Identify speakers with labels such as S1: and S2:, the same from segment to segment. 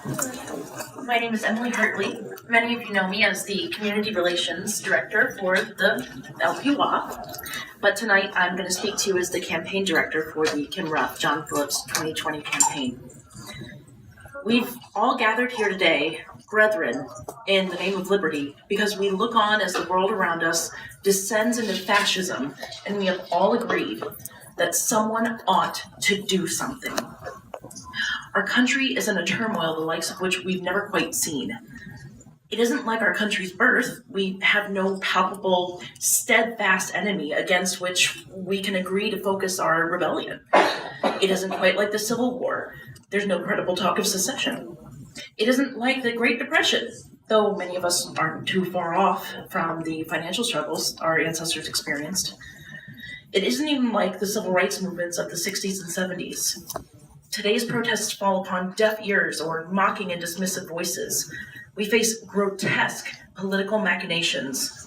S1: My name is Emily Hurtley. Many of you know me as the Community Relations Director for the LPWA, but tonight I'm going to speak to you as the Campaign Director for the Kim Ruff, John Phillips 2020 campaign. We've all gathered here today, brethren, in the name of liberty, because we look on as the world around us descends into fascism, and we have all agreed that someone ought to do something. Our country is in a turmoil the likes of which we've never quite seen. It isn't like our country's birth. We have no palpable, steadfast enemy against which we can agree to focus our rebellion. It isn't quite like the Civil War. There's no credible talk of secession. It isn't like the Great Depression, though many of us aren't too far off from the financial struggles our ancestors experienced. It isn't even like the civil rights movements of the 60s and 70s. Today's protests fall upon deaf ears or mocking and dismissive voices. We face grotesque political machinations,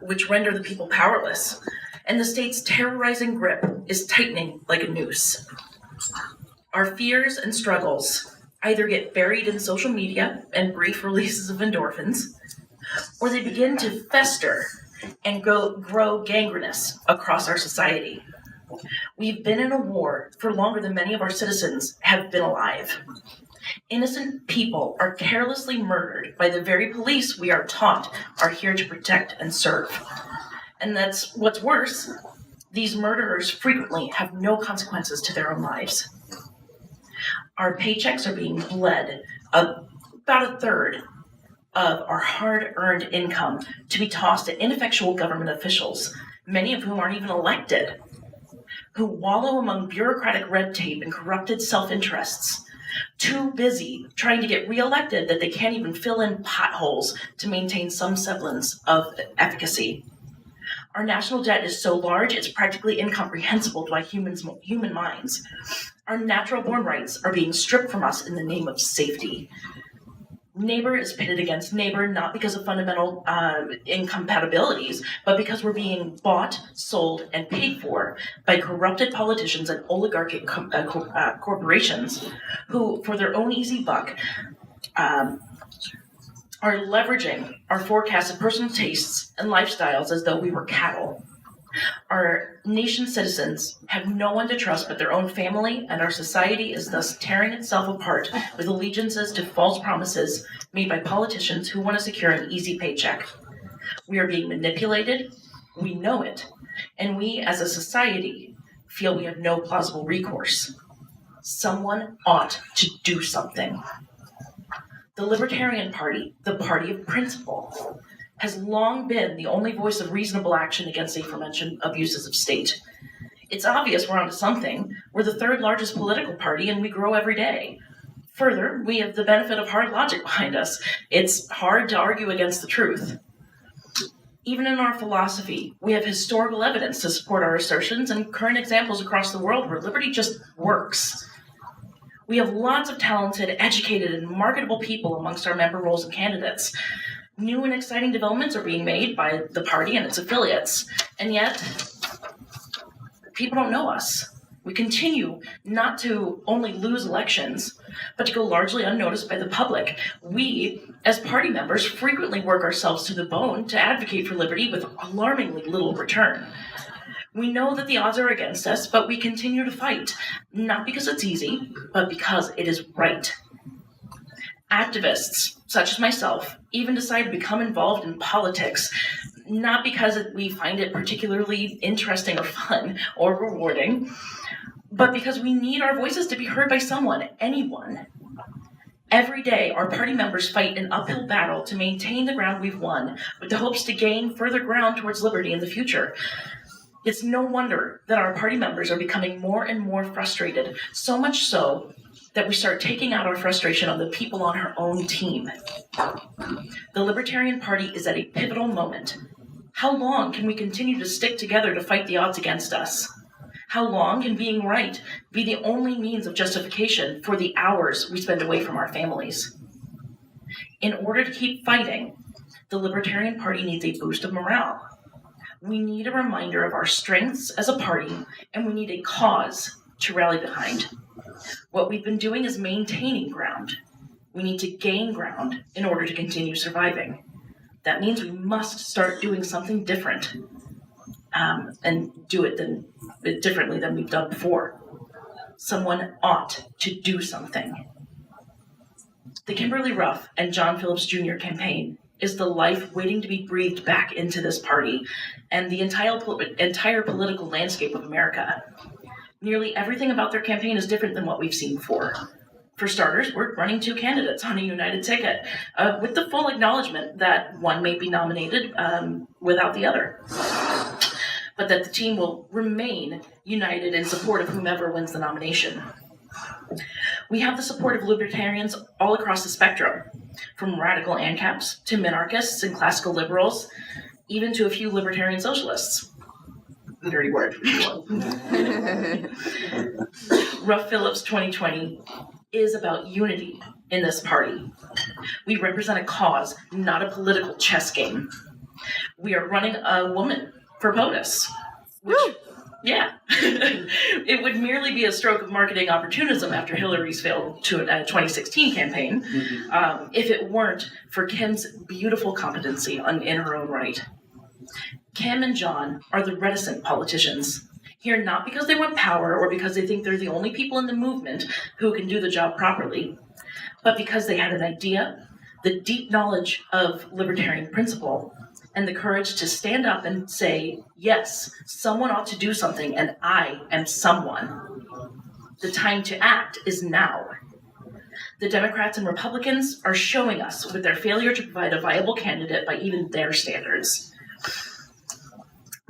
S1: which render the people powerless, and the state's terrorizing grip is tightening like a noose. Our fears and struggles either get buried in social media and brief releases of endorphins, or they begin to fester and grow gangrenous across our society. We've been in a war for longer than many of our citizens have been alive. Innocent people are carelessly murdered by the very police we are taught are here to protect and serve. And that's what's worse, these murderers frequently have no consequences to their own lives. Our paychecks are being bled, about a third of our hard-earned income, to be tossed at ineffectual government officials, many of whom aren't even elected, who wallow among bureaucratic red tape and corrupted self-interests, too busy trying to get reelected that they can't even fill in potholes to maintain some semblance of efficacy. Our national debt is so large it's practically incomprehensible to human minds. Our natural-born rights are being stripped from us in the name of safety. Neighbor is pitted against neighbor, not because of fundamental incompatibilities, but because we're being bought, sold, and paid for by corrupted politicians and oligarchic corporations who, for their own easy buck, are leveraging our forecast of personal tastes and lifestyles as though we were cattle. Our nation's citizens have no one to trust but their own family, and our society is thus tearing itself apart with allegiances to false promises made by politicians who want to secure an easy paycheck. We are being manipulated, we know it, and we as a society feel we have no plausible recourse. Someone ought to do something. The Libertarian Party, the party of principle, has long been the only voice of reasonable action against the aforementioned abuses of state. It's obvious we're onto something. We're the third largest political party and we grow every day. Further, we have the benefit of hard logic behind us. It's hard to argue against the truth. Even in our philosophy, we have historical evidence to support our assertions and current examples across the world where liberty just works. We have lots of talented, educated, and marketable people amongst our member roles and candidates. New and exciting developments are being made by the party and its affiliates, and yet people don't know us. We continue not to only lose elections, but to go largely unnoticed by the public. We, as party members, frequently work ourselves to the bone to advocate for liberty with alarmingly little return. We know that the odds are against us, but we continue to fight, not because it's easy, but because it is right. Activists, such as myself, even decide to become involved in politics, not because we find it particularly interesting or fun or rewarding, but because we need our voices to be heard by someone, anyone. Every day, our party members fight an uphill battle to maintain the ground we've won, with the hopes to gain further ground towards liberty in the future. It's no wonder that our party members are becoming more and more frustrated, so much so that we start taking out our frustration on the people on our own team. The Libertarian Party is at a pivotal moment. How long can we continue to stick together to fight the odds against us? How long can being right be the only means of justification for the hours we spend away from our families? In order to keep fighting, the Libertarian Party needs a boost of morale. We need a reminder of our strengths as a party, and we need a cause to rally behind. What we've been doing is maintaining ground. We need to gain ground in order to continue surviving. That means we must start doing something different, and do it differently than we've done before. Someone ought to do something. The Kimberly Ruff and John Phillips Jr. campaign is the life waiting to be breathed back into this party and the entire political landscape of America. Nearly everything about their campaign is different than what we've seen before. For starters, we're running two candidates on a united ticket, with the full acknowledgement that one may be nominated without the other, but that the team will remain united in support of whomever wins the nomination. We have the support of libertarians all across the spectrum, from radical ANCAPs to minarchists and classical liberals, even to a few libertarian socialists. The dirty word. Ruff Phillips 2020 is about unity in this party. We represent a cause, not a political chess game. We are running a woman for POTUS, which, yeah, it would merely be a stroke of marketing opportunism after Hillary's failed 2016 campaign, if it weren't for Kim's beautiful competency in her own right. Kim and John are the reticent politicians, here not because they want power or because they think they're the only people in the movement who can do the job properly, but because they had an idea, the deep knowledge of libertarian principle, and the courage to stand up and say, yes, someone ought to do something, and I am someone. The time to act is now. The Democrats and Republicans are showing us with their failure to provide a viable candidate by even their standards.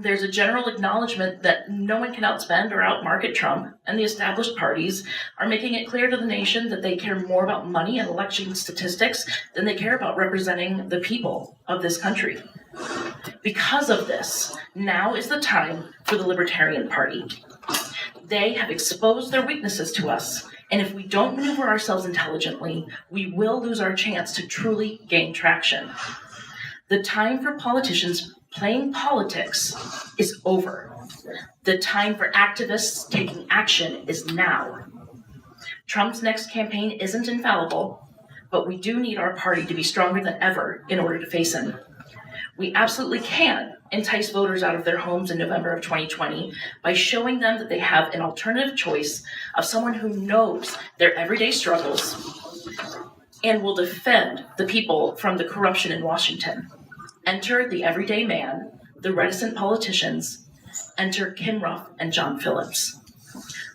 S1: There's a general acknowledgement that no one can outspend or outmarket Trump, and the established parties are making it clear to the nation that they care more about money and election statistics than they care about representing the people of this country. Because of this, now is the time for the Libertarian Party. They have exposed their weaknesses to us, and if we don't maneuver ourselves intelligently, we will lose our chance to truly gain traction. The time for politicians playing politics is over. The time for activists taking action is now. Trump's next campaign isn't infallible, but we do need our party to be stronger than ever in order to face him. We absolutely can entice voters out of their homes in November of 2020 by showing them that they have an alternative choice of someone who knows their everyday struggles and will defend the people from the corruption in Washington. Enter the everyday man, the reticent politicians. Enter Kim Ruff and John Phillips.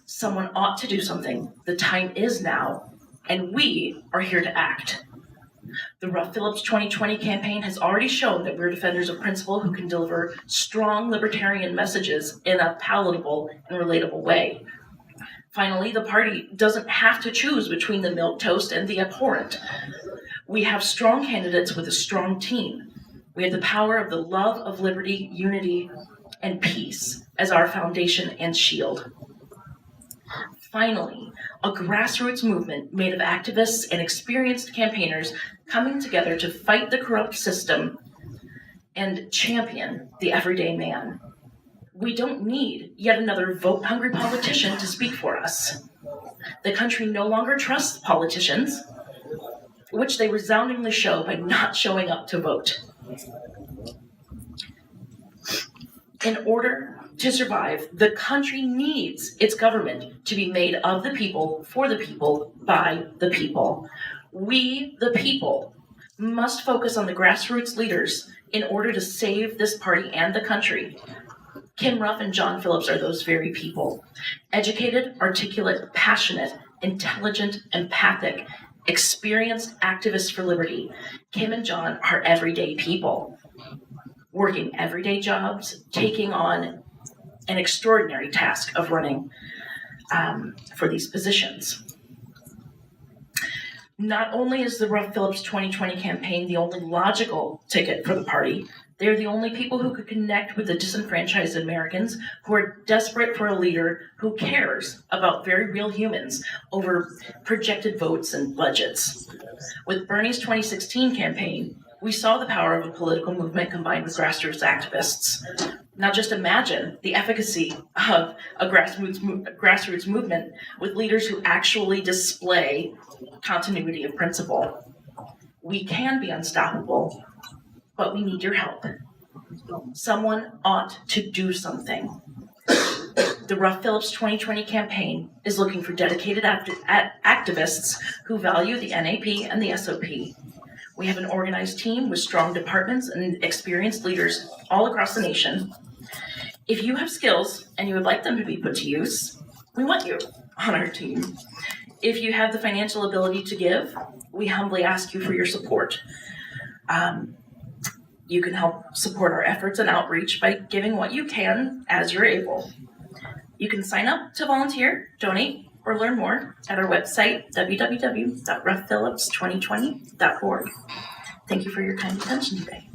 S1: Someone ought to do something. The time is now, and we are here to act. The Ruff Phillips 2020 campaign has already shown that we're defenders of principle who can deliver strong libertarian messages in a palatable and relatable way. Finally, the party doesn't have to choose between the milquetoast and the abhorrent. We have strong candidates with a strong team. We have the power of the love of liberty, unity, and peace as our foundation and shield. Finally, a grassroots movement made of activists and experienced campaigners coming together to fight the corrupt system and champion the everyday man. We don't need yet another vote-hungry politician to speak for us. The country no longer trusts politicians, which they resoundingly show by not showing up to vote. In order to survive, the country needs its government to be made of the people, for the people, by the people. We, the people, must focus on the grassroots leaders in order to save this party and the country. Kim Ruff and John Phillips are those very people. Educated, articulate, passionate, intelligent, empathic, experienced activists for liberty. Kim and John are everyday people, working everyday jobs, taking on an extraordinary task of running for these positions. Not only is the Ruff Phillips 2020 campaign the only logical ticket for the party, they are the only people who could connect with the disenfranchised Americans who are desperate for a leader who cares about very real humans over projected votes and budgets. With Bernie's 2016 campaign, We saw the power of a political movement combined with grassroots activists. Now just imagine the efficacy of a grassroots movement with leaders who actually display continuity of principle. We can be unstoppable, but we need your help. Someone ought to do something. The Ruff Phillips 2020 campaign is looking for dedicated activists who value the NAP and the SOP. We have an organized team with strong departments and experienced leaders all across the nation. If you have skills and you would like them to be put to use, we want you on our team. If you have the financial ability to give, we humbly ask you for your support. You can help support our efforts and outreach by giving what you can as you're able. You can sign up to volunteer, donate, or learn more at our website, www.ruffphillips2020.org. Thank you for your kind attention today.